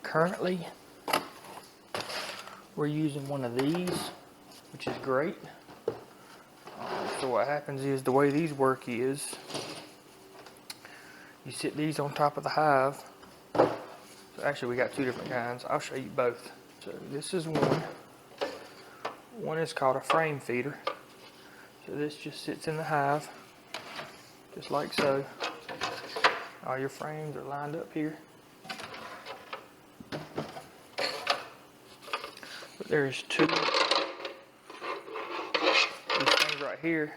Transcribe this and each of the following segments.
Currently, we're using one of these, which is great. So what happens is, the way these work is, you sit these on top of the hive. So actually we got two different kinds. I'll show you both. So this is one. One is called a frame feeder. So this just sits in the hive, just like so. All your frames are lined up here. But there's two. These things right here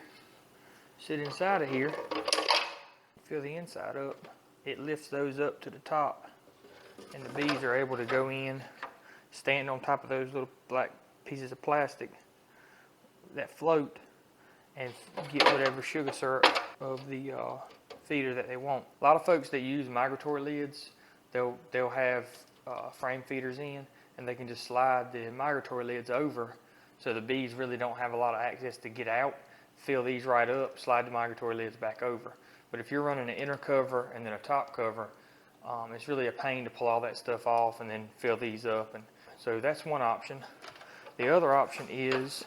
sit inside of here. Fill the inside up. It lifts those up to the top, and the bees are able to go in, stand on top of those little black pieces of plastic that float, and get whatever sugar syrup of the feeder that they want. A lot of folks that use migratory lids, they'll have frame feeders in, and they can just slide the migratory lids over, so the bees really don't have a lot of access to get out. Fill these right up, slide the migratory lids back over. But if you're running an inner cover and then a top cover, it's really a pain to pull all that stuff off and then fill these up. And so that's one option. The other option is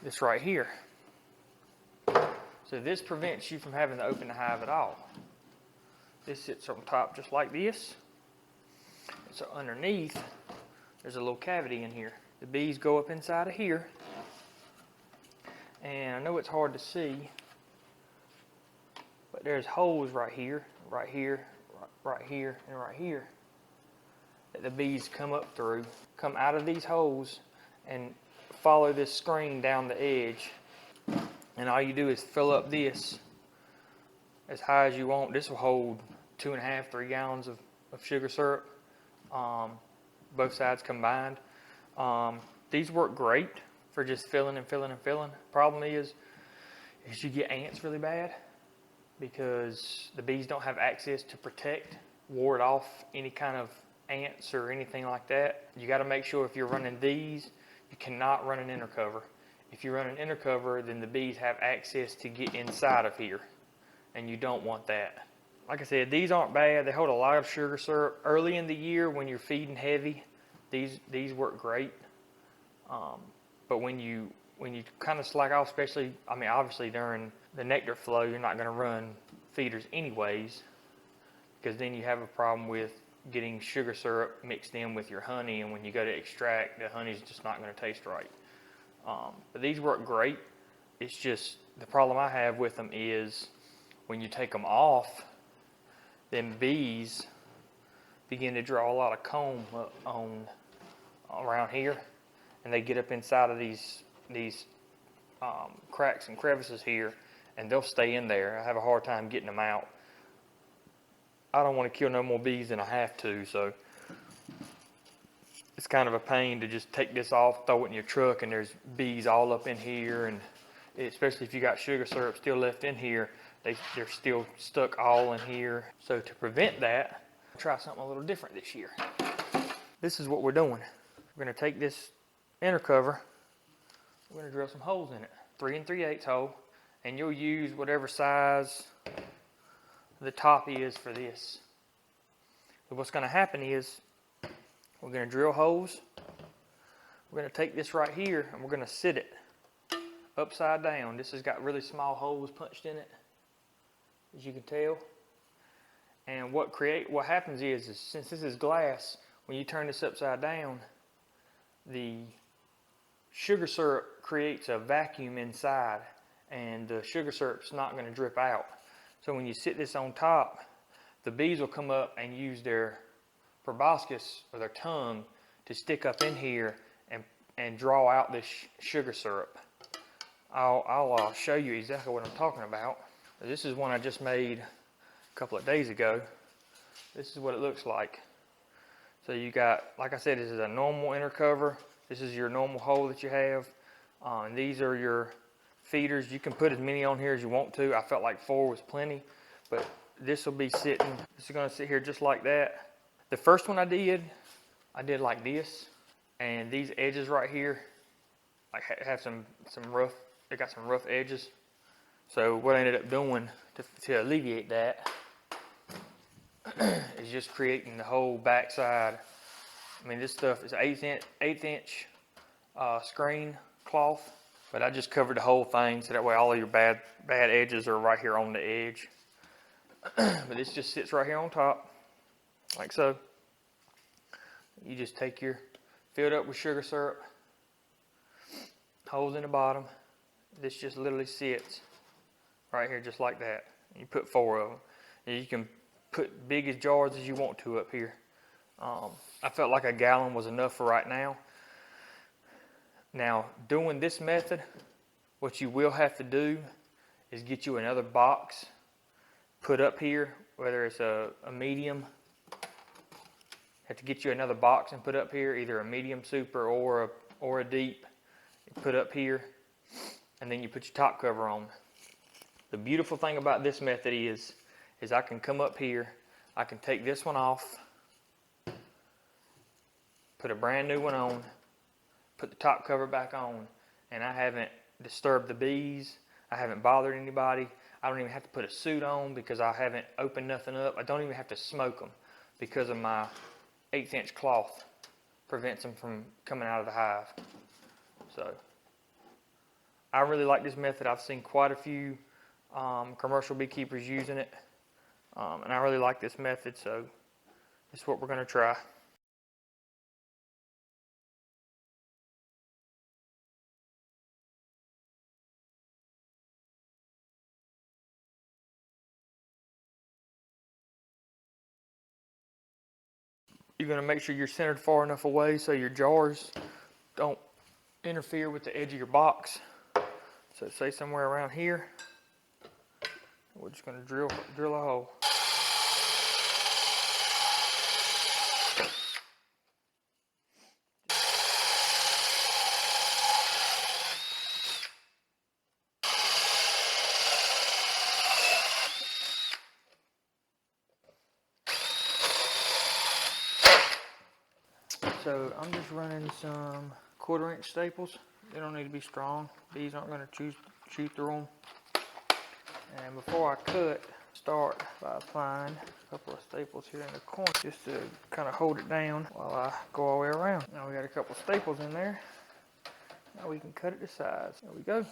this right here. So this prevents you from having to open the hive at all. This sits on top just like this. So underneath, there's a little cavity in here. The bees go up inside of here. And I know it's hard to see, but there's holes right here, right here, right here, and right here that the bees come up through, come out of these holes and follow this screen down the edge. And all you do is fill up this as high as you want. This will hold 2.5, 3 gallons of sugar syrup, both sides combined. These work great for just filling and filling and filling. Problem is you get ants really bad, because the bees don't have access to protect, ward off any kind of ants or anything like that. You got to make sure if you're running these, you cannot run an inner cover. If you run an inner cover, then the bees have access to get inside of here, and you don't want that. Like I said, these aren't bad. They hold a lot of sugar syrup. Early in the year when you're feeding heavy, these work great. But when you kind of slack off, especially, I mean, obviously during the nectar flow, you're not going to run feeders anyways, because then you have a problem with getting sugar syrup mixed in with your honey, and when you go to extract, the honey's just not going to taste right. But these work great. It's just the problem I have with them is when you take them off, then bees begin to draw a lot of comb on around here, and they get up inside of these cracks and crevices here, and they'll stay in there. I have a hard time getting them out. I don't want to kill no more bees than I have to, so it's kind of a pain to just take this off, throw it in your truck, and there's bees all up in here, and especially if you got sugar syrup still left in here, they're still stuck all in here. So to prevent that, I'll try something a little different this year. This is what we're doing. We're going to take this inner cover, we're going to drill some holes in it, 3 3/8 hole, and you'll use whatever size the top is for this. But what's going to happen is we're going to drill holes. We're going to take this right here and we're going to sit it upside down. This has got really small holes punched in it, as you can tell. And what happens is since this is glass, when you turn this upside down, the sugar syrup creates a vacuum inside, and the sugar syrup's not going to drip out. So when you sit this on top, the bees will come up and use their proboscis, or their tongue, to stick up in here and draw out this sugar syrup. I'll show you exactly what I'm talking about. This is one I just made a couple of days ago. This is what it looks like. So you got, like I said, this is a normal inner cover. This is your normal hole that you have. And these are your feeders. You can put as many on here as you want to. I felt like 4 was plenty, but this will be sitting, this is going to sit here just like that. The first one I did like this, and these edges right here, I have some rough, they got some rough edges. So what I ended up doing to alleviate that, is just creating the whole backside. I mean, this stuff is eighth inch screen cloth, but I just covered the whole thing so that way all of your bad edges are right here on the edge. But this just sits right here on top, like so. You just take your, fill it up with sugar syrup, holes in the bottom. This just literally sits right here just like that. You put 4 of them. And you can put big as jars as you want to up here. I felt like a gallon was enough for right now. Now, doing this method, what you will have to do is get you another box, put up here, whether it's a medium. Have to get you another box and put up here, either a medium super or a deep. You put up here, and then you put your top cover on. The beautiful thing about this method is I can come up here, I can take this one off, put a brand new one on, put the top cover back on, and I haven't disturbed the bees, I haven't bothered anybody, I don't even have to put a suit on because I haven't opened nothing up, I don't even have to smoke them because of my 1/8 inch cloth prevents them from coming out of the hive. So I really like this method. I've seen quite a few commercial beekeepers using it, and I really like this method, so it's what we're going to try. You're going to make sure you're centered far enough away so your jars don't interfere with the edge of your box. So say somewhere around here, we're just going to drill a hole. So I'm just running some 1/4 inch staples. They don't need to be strong. Bees aren't going to chew through them. And before I cut, start by applying a couple of staples here in the corner just to kind of hold it down while I go all the way around. Now we got a couple of staples in there. Now we can cut it to size. There we go.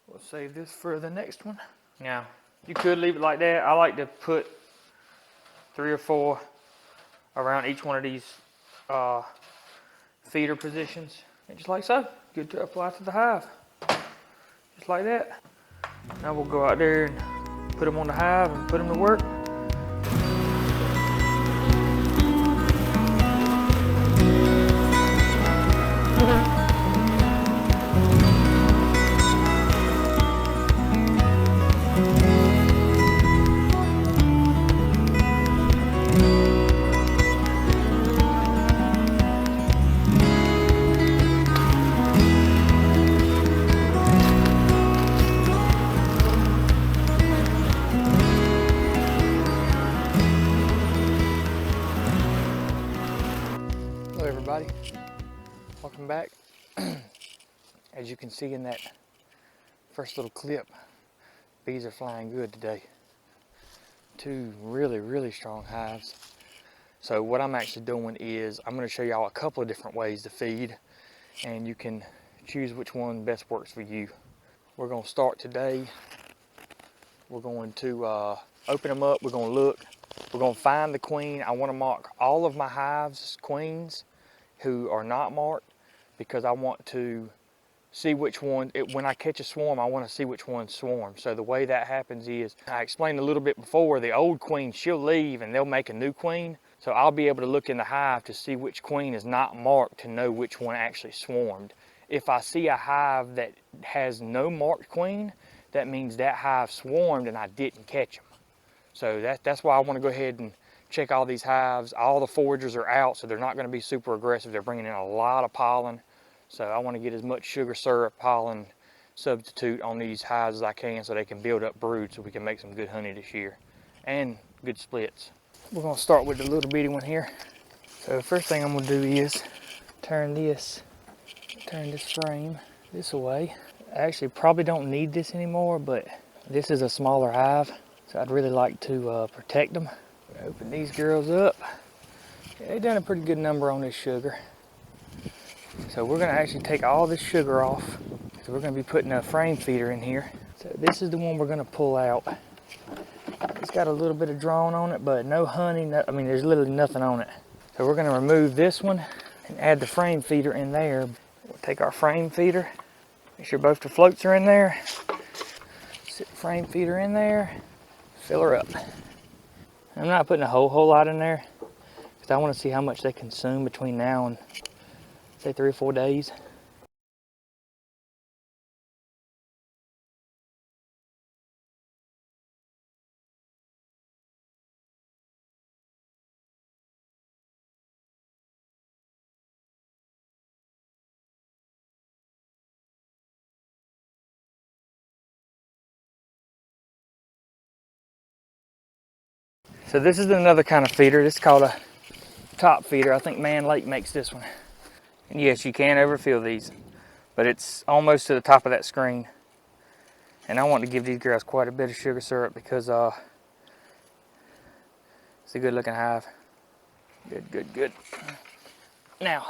We'll save this for the next one. Now, you could leave it like that. I like to put 3 or 4 around each one of these feeder positions. And just like so, good to apply to the hive. Just like that. Now we'll go out there and put them on the hive and put them to work. Hello everybody, welcome back. As you can see in that first little clip, bees are flying good today. 2 really strong hives. So what I'm actually doing is I'm going to show y'all a couple of different ways to feed, and you can choose which one best works for you. We're going to start today. We're going to open them up, we're going to look, we're going to find the queen. I want to mark all of my hives queens who are not marked because I want to see which one, when I catch a swarm, I want to see which one swarms. So the way that happens is, I explained a little bit before, the old queen, she'll leave and they'll make a new queen. So I'll be able to look in the hive to see which queen is not marked to know which one actually swarmed. If I see a hive that has no marked queen, that means that hive swarmed and I didn't catch them. So that's why I want to go ahead and check all these hives. All the foragers are out, so they're not going to be super aggressive. They're bringing in a lot of pollen. So I want to get as much sugar syrup pollen substitute on these hives as I can so they can build up brood so we can make some good honey this year and good splits. We're going to start with the little bitty one here. So the first thing I'm going to do is turn this frame this way. I actually probably don't need this anymore, but this is a smaller hive, so I'd really like to protect them. Open these girls up. Yeah, they've done a pretty good number on this sugar. So we're gonna actually take all this sugar off. So we're gonna be putting a frame feeder in here. So this is the one we're gonna pull out. It's got a little bit of drawn on it, but no honey, I mean, there's literally nothing on it. So we're gonna remove this one and add the frame feeder in there. We'll take our frame feeder, make sure both the floats are in there. Sit the frame feeder in there, fill her up. I'm not putting a whole lot in there because I want to see how much they consume between now and say 3 or 4 days. So this is another kind of feeder. This is called a top feeder. I think Man Lake makes this one. And yes, you can overfill these, but it's almost to the top of that screen. And I want to give these girls quite a bit of sugar syrup because it's a good looking hive. Good. Now,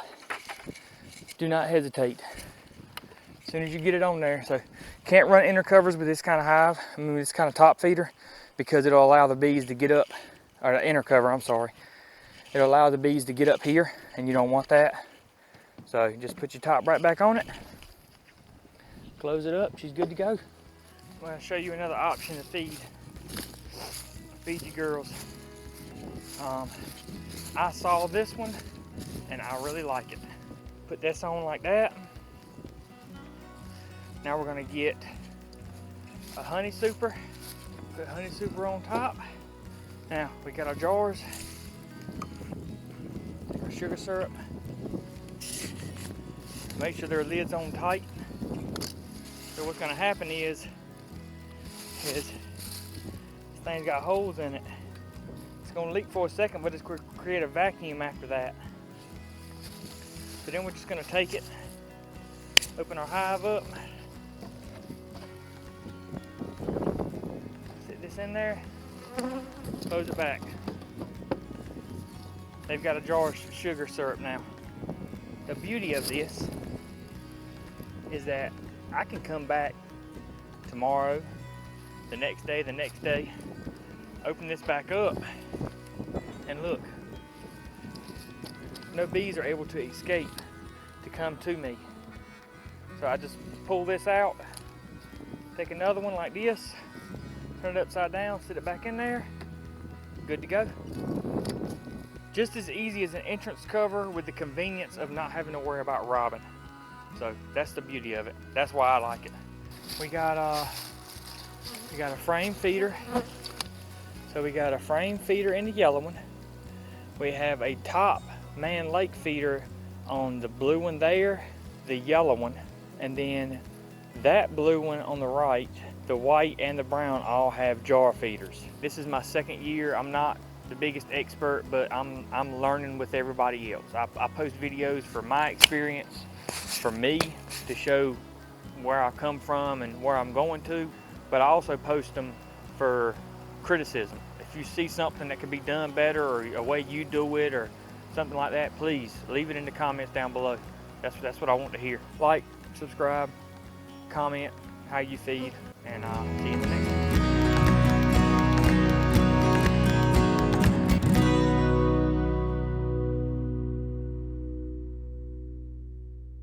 do not hesitate. As soon as you get it on there, so can't run inner covers with this kind of hive, I mean this kind of top feeder, because it'll allow the bees to get up, or the inner cover, I'm sorry. It'll allow the bees to get up here, and you don't want that. So just put your top right back on it. Close it up, she's good to go. I'm gonna show you another option to feed your girls. I saw this one, and I really like it. Put this on like that. Now we're gonna get a honey super. Put honey super on top. Now we got our jars. Take our sugar syrup. Make sure their lid's on tight. So what's gonna happen is this thing's got holes in it. It's gonna leak for a second, but it's gonna create a vacuum after that. So then we're just gonna take it, open our hive up, sit this in there, close it back. They've got a jar of sugar syrup now. The beauty of this is that I can come back tomorrow, the next day, open this back up, and look, no bees are able to escape to come to me. So I just pull this out, take another one like this, turn it upside down, sit it back in there, good to go. Just as easy as an entrance cover with the convenience of not having to worry about robbing. So that's the beauty of it. That's why I like it. We got a frame feeder. So we got a frame feeder in the yellow one. We have a top Man Lake feeder on the blue one there, the yellow one, and then that blue one on the right, the white and the brown all have jar feeders. This is my second year. I'm not the biggest expert, but I'm learning with everybody else. I post videos for my experience, for me, to show where I come from and where I'm going to, but I also post them for criticism. If you see something that could be done better, or a way you do it, or something like that, please leave it in the comments down below. That's what I want to hear. Like, subscribe, comment how you feed, and see you in the next one.